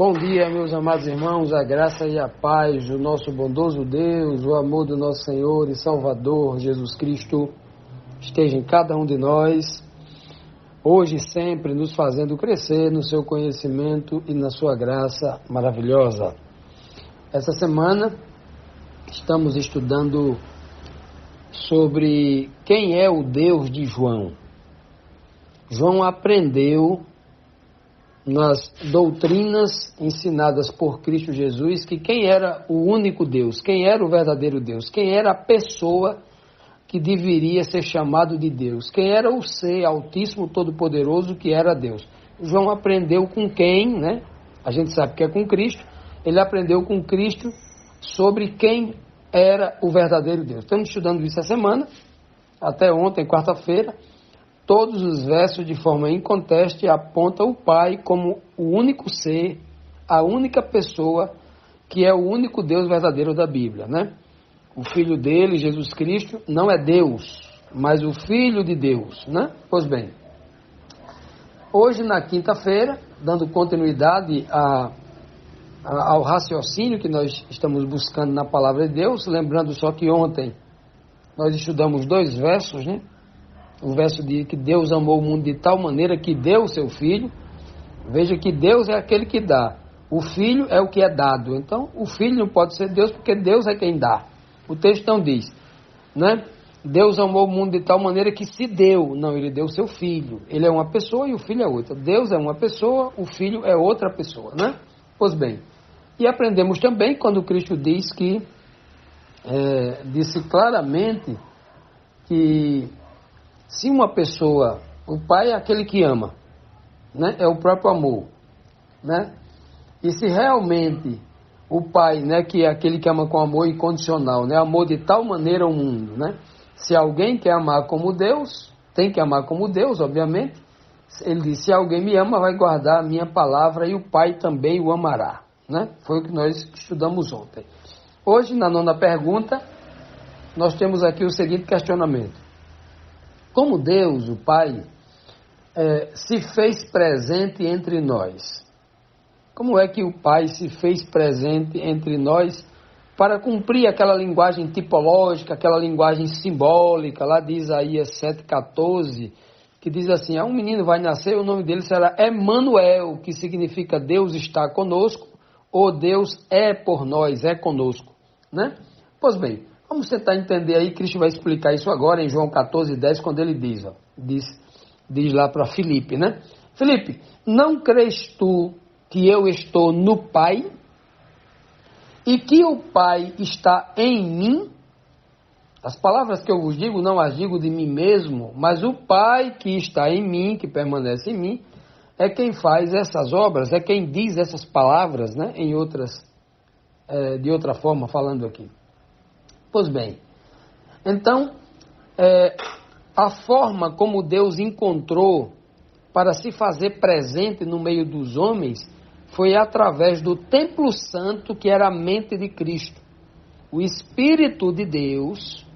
Bom dia, meus amados irmãos, a graça e a paz do nosso bondoso Deus, o amor do nosso Senhor e Salvador Jesus Cristo esteja em cada um de nós, hoje e sempre nos fazendo crescer no seu conhecimento e na sua graça maravilhosa. Essa semana estamos estudando sobre quem é o Deus de João. João aprendeu nas doutrinas ensinadas por Cristo Jesus que quem era o único Deus, quem era o verdadeiro Deus, quem era a pessoa que deveria ser chamado de Deus, quem era o ser altíssimo, todo-poderoso que era Deus. João aprendeu com quem, né? A gente sabe que é com Cristo. Ele aprendeu com Cristo sobre quem era o verdadeiro Deus. Estamos estudando isso essa semana, até ontem, quarta-feira. Todos os versos, de forma inconteste, apontam o Pai como o único ser, a única pessoa que é o único Deus verdadeiro da Bíblia, né? O Filho dele, Jesus Cristo, não é Deus, mas o Filho de Deus, né? Pois bem, hoje na quinta-feira, dando continuidade ao raciocínio que nós estamos buscando na Palavra de Deus, lembrando só que ontem nós estudamos 2 versos, né? O verso de que Deus amou o mundo de tal maneira que deu o seu Filho. Veja que Deus é aquele que dá. O Filho é o que é dado. Então, o Filho não pode ser Deus porque Deus é quem dá. O texto não diz, né? Deus amou o mundo de tal maneira que se deu. Não, ele deu o seu Filho. Ele é uma pessoa e o Filho é outra. Deus é uma pessoa, o Filho é outra pessoa, né? Pois bem, e aprendemos também quando Cristo diz que, disse claramente que se uma pessoa, o pai é aquele que ama, né? É o próprio amor, né? E se realmente o pai, né, que é aquele que ama com amor incondicional, né? Amor de tal maneira o mundo, né? Se alguém quer amar como Deus, tem que amar como Deus, obviamente. Ele diz, se alguém me ama, vai guardar a minha palavra e o Pai também o amará, né? Foi o que nós estudamos ontem. Hoje, na 9ª pergunta, nós temos aqui o seguinte questionamento. Como Deus, o Pai, se fez presente entre nós? Como é que o Pai se fez presente entre nós para cumprir aquela linguagem tipológica, aquela linguagem simbólica, lá de Isaías 7,14, que diz assim, um menino vai nascer, o nome dele será Emanuel, que significa Deus está conosco, ou Deus é por nós, é conosco, né? Pois bem, vamos tentar entender aí, Cristo vai explicar isso agora em João 14,10, quando ele diz lá para Filipe, né? Filipe, não crês tu que eu estou no Pai e que o Pai está em mim? As palavras que eu vos digo, não as digo de mim mesmo, mas o Pai que está em mim, que permanece em mim, é quem faz essas obras, é quem diz essas palavras, né? De outra forma, falando aqui. Pois bem, então, a forma como Deus encontrou para se fazer presente no meio dos homens foi através do templo santo que era a mente de Cristo. O Espírito de Deus,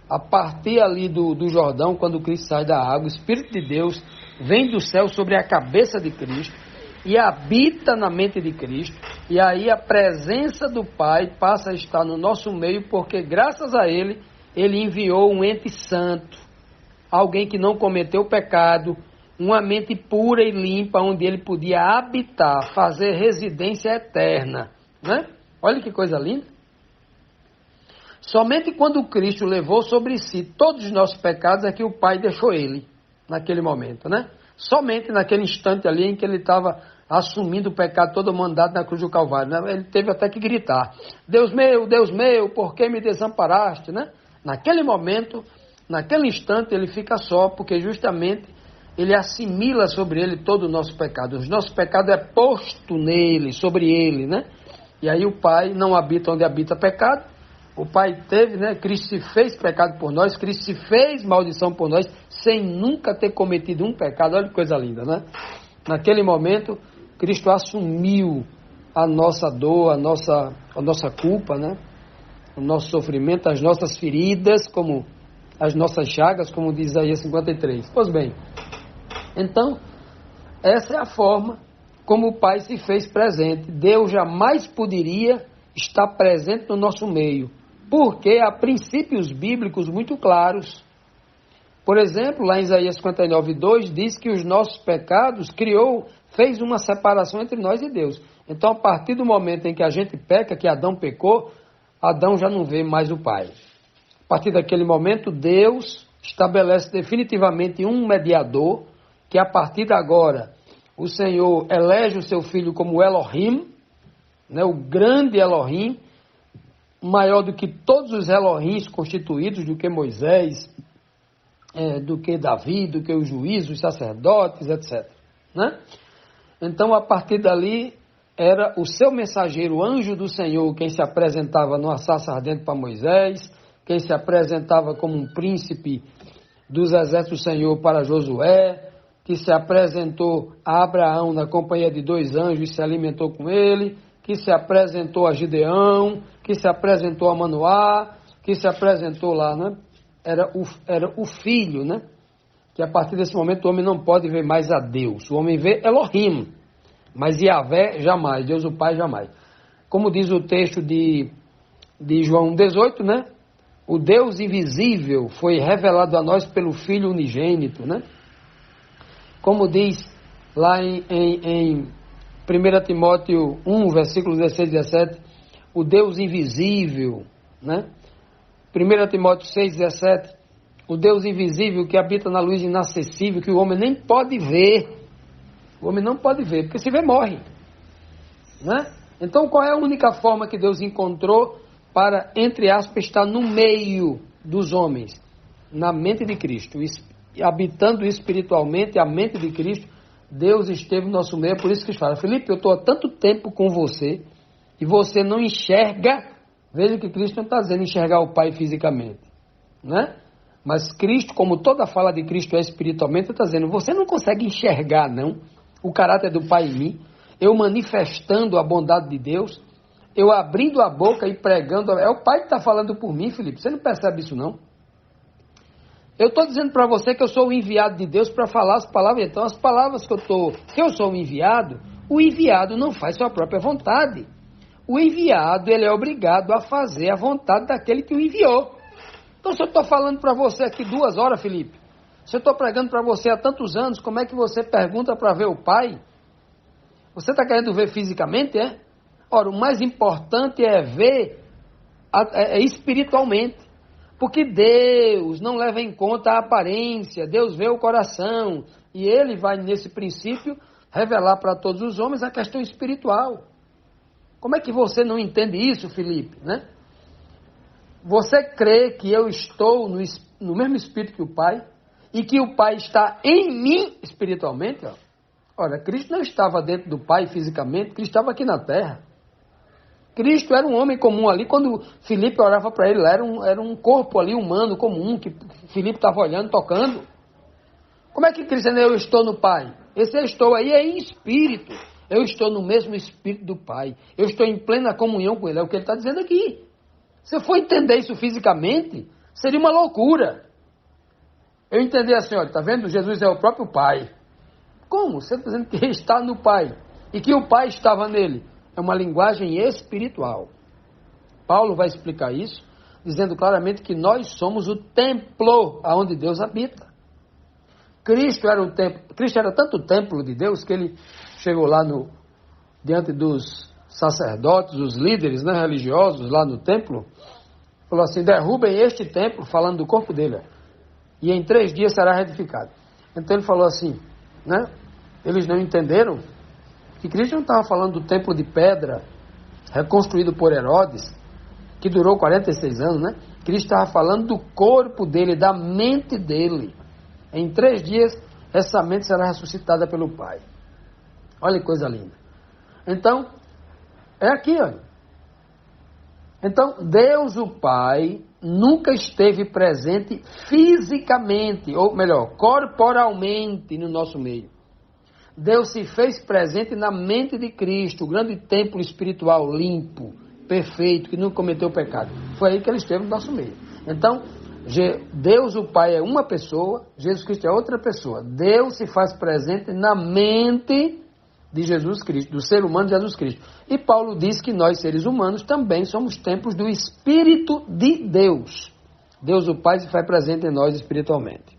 a partir ali do Jordão, quando Cristo sai da água, o Espírito de Deus vem do céu sobre a cabeça de Cristo e habita na mente de Cristo, e aí a presença do Pai passa a estar no nosso meio, porque graças a Ele, Ele enviou um ente santo, alguém que não cometeu pecado, uma mente pura e limpa, onde Ele podia habitar, fazer residência eterna, né? Olha que coisa linda. Somente quando Cristo levou sobre si todos os nossos pecados é que o Pai deixou Ele, naquele momento, né? Somente naquele instante ali em que ele estava assumindo o pecado todo mandado na cruz do Calvário, né? Ele teve até que gritar, Deus meu, por que me desamparaste, né? Naquele momento, naquele instante ele fica só, porque justamente ele assimila sobre ele todo o nosso pecado. O nosso pecado é posto nele, sobre ele, né? E aí o Pai não habita onde habita pecado. O Pai teve, né? Cristo se fez pecado por nós, Cristo se fez maldição por nós, sem nunca ter cometido um pecado. Olha que coisa linda, né? Naquele momento, Cristo assumiu a nossa dor, a nossa culpa, né? O nosso sofrimento, as nossas feridas, como as nossas chagas, como diz Isaías 53. Pois bem, então, essa é a forma como o Pai se fez presente. Deus jamais poderia estar presente no nosso meio, porque há princípios bíblicos muito claros. Por exemplo, lá em Isaías 59:2 diz que os nossos pecados fez uma separação entre nós e Deus. Então, a partir do momento em que a gente peca, que Adão pecou, Adão já não vê mais o Pai. A partir daquele momento, Deus estabelece definitivamente um mediador, que a partir de agora, o Senhor elege o seu filho como Elohim, né, o grande Elohim, maior do que todos os Elohims constituídos, do que Moisés, do que Davi, do que os juízes, os sacerdotes, etc. Né? Então, a partir dali, era o seu mensageiro, o anjo do Senhor, quem se apresentava numa sarça ardente para Moisés, quem se apresentava como um príncipe dos exércitos do Senhor para Josué, que se apresentou a Abraão na companhia de 2 anjos e se alimentou com ele, que se apresentou a Gideão, que se apresentou a Manoá, que se apresentou lá, né? Era o filho, né? Que a partir desse momento o homem não pode ver mais a Deus. O homem vê Elohim, mas Yahvé jamais, Deus o Pai jamais. Como diz o texto de João 18, né? O Deus invisível foi revelado a nós pelo Filho unigênito, né? Como diz lá em 1 Timóteo 1, versículos 16 e 17, o Deus invisível, né? 1 Timóteo 6, 17, o Deus invisível que habita na luz inacessível, que o homem nem pode ver. O homem não pode ver, porque se vê, morre. Né? Então, qual é a única forma que Deus encontrou para, entre aspas, estar no meio dos homens? Na mente de Cristo. Habitando espiritualmente a mente de Cristo, Deus esteve no nosso meio. Por isso que fala: Felipe, eu estou há tanto tempo com você e você não enxerga. Veja que Cristo não está dizendo enxergar o Pai fisicamente, né? Mas Cristo, como toda fala de Cristo é espiritualmente, está dizendo: você não consegue enxergar, não, o caráter do Pai em mim, eu manifestando a bondade de Deus, eu abrindo a boca e pregando. É o Pai que está falando por mim, Felipe, você não percebe isso, não? Eu estou dizendo para você que eu sou o enviado de Deus para falar as palavras. Então, as palavras que eu sou o enviado não faz sua própria vontade. O enviado, ele é obrigado a fazer a vontade daquele que o enviou. Então, se eu estou falando para você aqui 2 horas, Felipe, se eu estou pregando para você há tantos anos, como é que você pergunta para ver o Pai? Você está querendo ver fisicamente, é? Ora, o mais importante é ver espiritualmente. Porque Deus não leva em conta a aparência, Deus vê o coração. E Ele vai, nesse princípio, revelar para todos os homens a questão espiritual. Como é que você não entende isso, Felipe? Né? Você crê que eu estou no mesmo espírito que o Pai? E que o Pai está em mim espiritualmente? Ó. Ora, Cristo não estava dentro do Pai fisicamente, Cristo estava aqui na terra. Cristo era um homem comum ali. Quando Filipe orava para ele, era um corpo ali humano comum, que Filipe estava olhando, tocando. Como é que Cristo dizendo eu estou no Pai? Esse eu estou aí é em espírito. Eu estou no mesmo espírito do Pai. Eu estou em plena comunhão com Ele. É o que ele está dizendo aqui. Se eu for entender isso fisicamente, seria uma loucura. Eu entender assim, olha, está vendo? Jesus é o próprio Pai. Como? Você está dizendo que ele está no Pai e que o Pai estava nele. É uma linguagem espiritual. Paulo vai explicar isso, dizendo claramente que nós somos o templo onde Deus habita. Cristo era o templo. Cristo era tanto o templo de Deus que ele chegou lá diante dos sacerdotes, os líderes, né, religiosos lá no templo, falou assim: derrubem este templo, falando do corpo dele, e em 3 dias será reedificado. Então ele falou assim, né? Eles não entenderam que Cristo não estava falando do templo de pedra reconstruído por Herodes, que durou 46 anos, né? Cristo estava falando do corpo dele, da mente dele. Em 3 dias, essa mente será ressuscitada pelo Pai. Olha que coisa linda. Então, é aqui, olha. Então, Deus o Pai nunca esteve presente fisicamente, ou melhor, corporalmente no nosso meio. Deus se fez presente na mente de Cristo, o grande templo espiritual limpo, perfeito, que não cometeu pecado. Foi aí que ele esteve no nosso meio. Então, Deus o Pai é uma pessoa, Jesus Cristo é outra pessoa. Deus se faz presente na mente de Jesus Cristo, do ser humano de Jesus Cristo. E Paulo diz que nós, seres humanos, também somos templos do Espírito de Deus. Deus o Pai se faz presente em nós espiritualmente.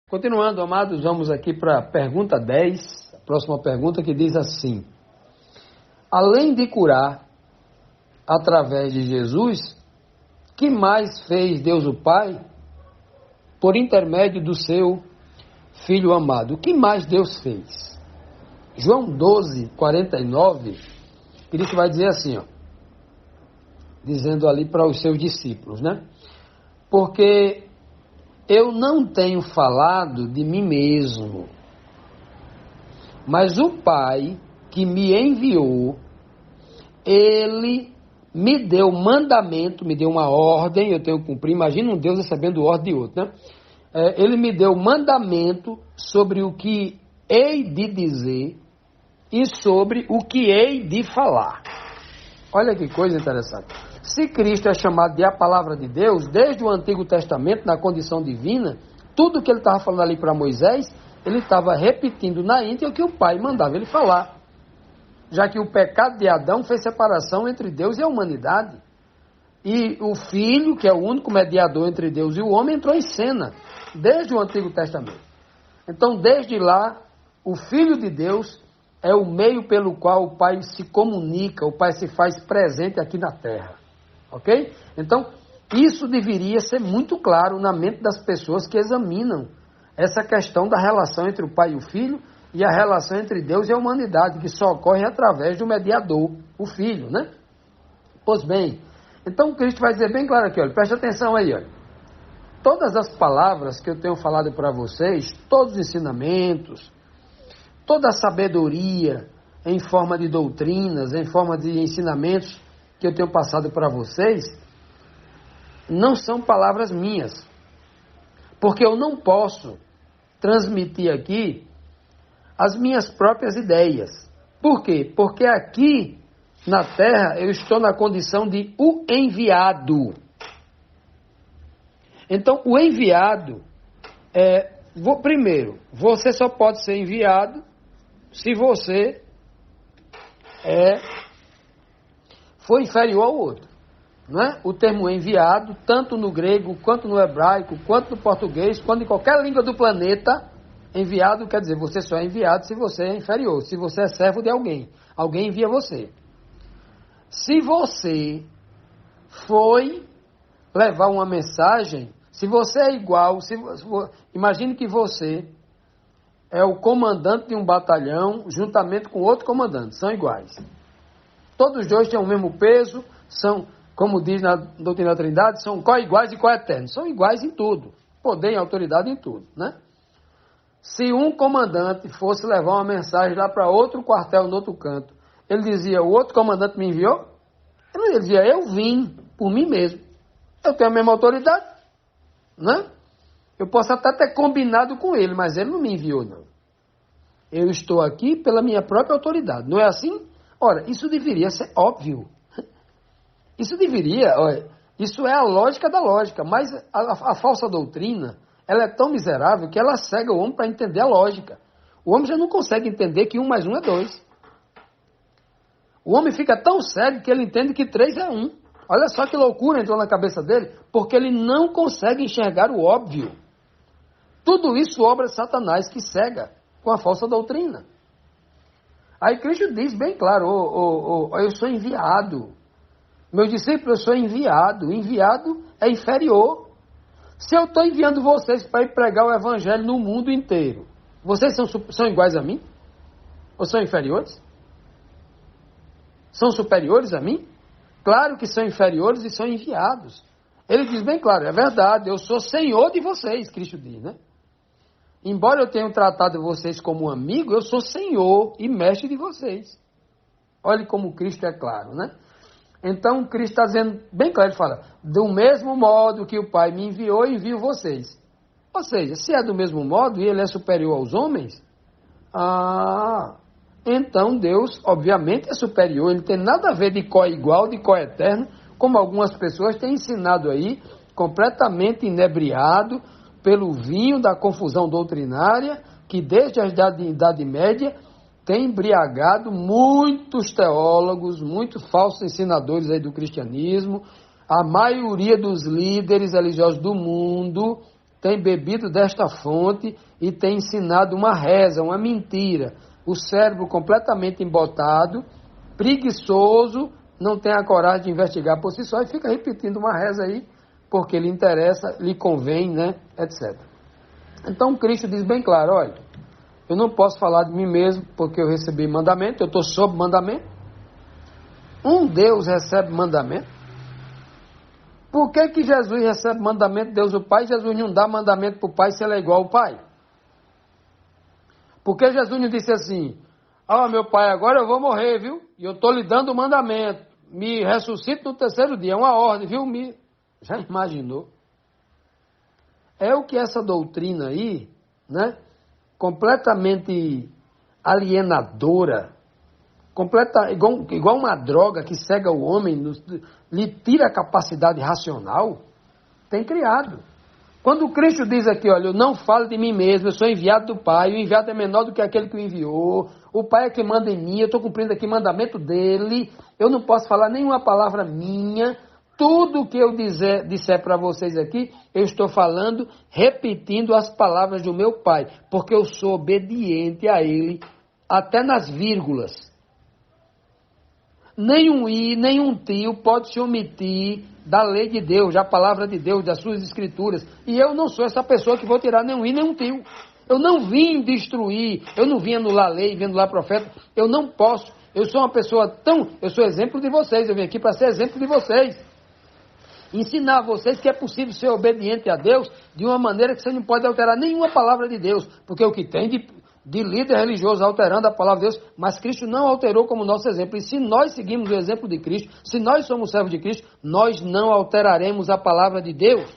Continuando, amados, vamos aqui para a pergunta 10, a próxima pergunta, que diz assim: além de curar através de Jesus, que mais fez Deus o Pai por intermédio do seu Filho amado? O que mais Deus fez? João 12, 49, Cristo vai dizer assim, ó, dizendo ali para os seus discípulos, né? Porque eu não tenho falado de mim mesmo, mas o Pai que me enviou, ele me deu mandamento, me deu uma ordem, eu tenho que cumprir. Imagina um Deus recebendo ordem de outro, né? Ele me deu mandamento sobre o que hei de dizer e sobre o que hei de falar. Olha que coisa interessante. Se Cristo é chamado de a palavra de Deus, desde o Antigo Testamento, na condição divina, tudo que ele estava falando ali para Moisés, ele estava repetindo na íntegra o que o Pai mandava ele falar. Já que o pecado de Adão fez separação entre Deus e a humanidade. E o Filho, que é o único mediador entre Deus e o homem, entrou em cena, desde o Antigo Testamento. Então, desde lá, o Filho de Deus é o meio pelo qual o Pai se comunica, o Pai se faz presente aqui na Terra. Ok? Então, isso deveria ser muito claro na mente das pessoas que examinam essa questão da relação entre o Pai e o Filho, e a relação entre Deus e a humanidade, que só ocorre através do mediador, o Filho, né? Pois bem, então Cristo vai dizer bem claro aqui, olha, preste atenção aí, olha. Todas as palavras que eu tenho falado para vocês, todos os ensinamentos, toda a sabedoria em forma de doutrinas, em forma de ensinamentos que eu tenho passado para vocês, não são palavras minhas. Porque eu não posso transmitir aqui as minhas próprias ideias. Por quê? Porque aqui na Terra eu estou na condição de o enviado. Então, o enviado primeiro, você só pode ser enviado se você for inferior ao outro. Não é? O termo enviado, tanto no grego, quanto no hebraico, quanto no português, quanto em qualquer língua do planeta, enviado quer dizer, você só é enviado se você é inferior, se você é servo de alguém. Alguém envia você. Se você foi levar uma mensagem, se você é igual, imagine que você é o comandante de um batalhão, juntamente com outro comandante, são iguais. Todos os dois têm o mesmo peso, são, como diz na doutrina da Trindade, são co-iguais e co-eternos, são iguais em tudo, poder e autoridade em tudo, né? Se um comandante fosse levar uma mensagem lá para outro quartel no outro canto, ele dizia, o outro comandante me enviou? Ele dizia, eu vim por mim mesmo. Eu tenho a mesma autoridade, né? Eu posso até ter combinado com ele, mas ele não me enviou, não. Eu estou aqui pela minha própria autoridade, não é assim? Ora, isso deveria ser óbvio. Isso é a lógica da lógica, mas a falsa doutrina, ela é tão miserável que ela cega o homem para entender a lógica. O homem já não consegue entender que 1 mais 1 é 2. O homem fica tão cego que ele entende que 3 é 1. Olha só que loucura entrou na cabeça dele, porque ele não consegue enxergar o óbvio. Tudo isso obra de Satanás que cega com a falsa doutrina. Aí Cristo diz bem claro, eu sou enviado. Meus discípulos, eu sou enviado. Enviado é inferior. Se eu estou enviando vocês para ir pregar o evangelho no mundo inteiro, vocês são iguais a mim? Ou são inferiores? São superiores a mim? Claro que são inferiores e são enviados. Ele diz bem claro, é verdade, eu sou senhor de vocês, Cristo diz, né? Embora eu tenha tratado vocês como um amigo, eu sou senhor e mestre de vocês. Olhe como Cristo é claro, né? Então, Cristo está dizendo bem claro, ele fala, do mesmo modo que o Pai me enviou, eu envio vocês. Ou seja, se é do mesmo modo e ele é superior aos homens, então Deus, obviamente, é superior. Ele tem nada a ver de co-igual, de co-eterno, como algumas pessoas têm ensinado aí, completamente inebriado pelo vinho da confusão doutrinária, que desde a Idade Média tem embriagado muitos teólogos, muitos falsos ensinadores aí do cristianismo. A maioria dos líderes religiosos do mundo tem bebido desta fonte e tem ensinado uma reza, uma mentira. O cérebro completamente embotado, preguiçoso, não tem a coragem de investigar por si só e fica repetindo uma reza aí, porque lhe interessa, lhe convém, né, etc. Então Cristo diz bem claro, olha, eu não posso falar de mim mesmo porque eu recebi mandamento, eu estou sob mandamento. Um Deus recebe mandamento. Por que que Jesus recebe mandamento de Deus o Pai e Jesus não dá mandamento para o Pai se ele é igual ao Pai? Porque Jesus não disse assim, meu Pai, agora eu vou morrer, viu? E eu estou lhe dando o mandamento. Me ressuscite no terceiro dia, é uma ordem, viu? Já imaginou? É o que essa doutrina aí, né? Completamente alienadora, igual uma droga que cega o homem, lhe tira a capacidade racional, tem criado. Quando Cristo diz aqui, olha, eu não falo de mim mesmo, eu sou enviado do Pai, o enviado é menor do que aquele que o enviou, o Pai é que manda em mim, eu estou cumprindo aqui o mandamento dele, eu não posso falar nenhuma palavra minha, tudo que eu disser para vocês aqui, eu estou falando, repetindo as palavras do meu Pai, porque eu sou obediente a Ele, até nas vírgulas. Nenhum i, nenhum tio pode se omitir da lei de Deus, da palavra de Deus, das suas escrituras. E eu não sou essa pessoa que vou tirar nenhum i, nenhum tio. Eu não vim destruir, eu não vim anular a lei, vim anular profeta, eu não posso. Eu sou uma pessoa eu sou exemplo de vocês, eu vim aqui para ser exemplo de vocês. Ensinar a vocês que é possível ser obediente a Deus de uma maneira que você não pode alterar nenhuma palavra de Deus, porque o que tem de líder religioso alterando a palavra de Deus, mas Cristo não alterou como nosso exemplo, e se nós seguimos o exemplo de Cristo, se nós somos servos de Cristo, nós não alteraremos a palavra de Deus.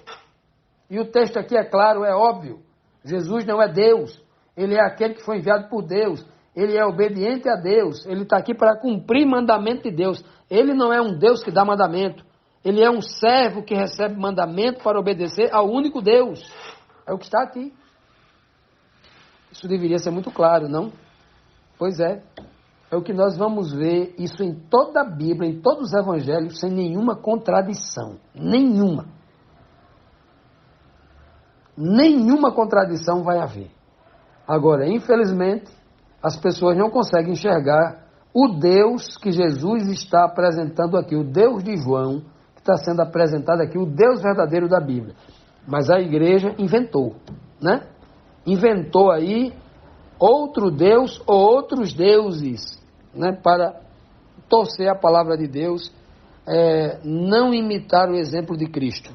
E o texto aqui é claro, é óbvio, Jesus não é Deus, Ele é aquele que foi enviado por Deus, Ele é obediente a Deus, Ele está aqui para cumprir mandamento de Deus, Ele não é um Deus que dá mandamento, Ele é um servo que recebe mandamento para obedecer ao único Deus. É o que está aqui. Isso deveria ser muito claro, não? Pois é. É o que nós vamos ver, isso em toda a Bíblia, em todos os evangelhos, sem nenhuma contradição. Nenhuma. Nenhuma contradição vai haver. Agora, infelizmente, as pessoas não conseguem enxergar o Deus que Jesus está apresentando aqui, o Deus de João, está sendo apresentado aqui, o Deus verdadeiro da Bíblia. Mas a igreja inventou, né? Inventou aí outro Deus ou outros deuses, né? Para torcer a palavra de Deus, não imitar o exemplo de Cristo.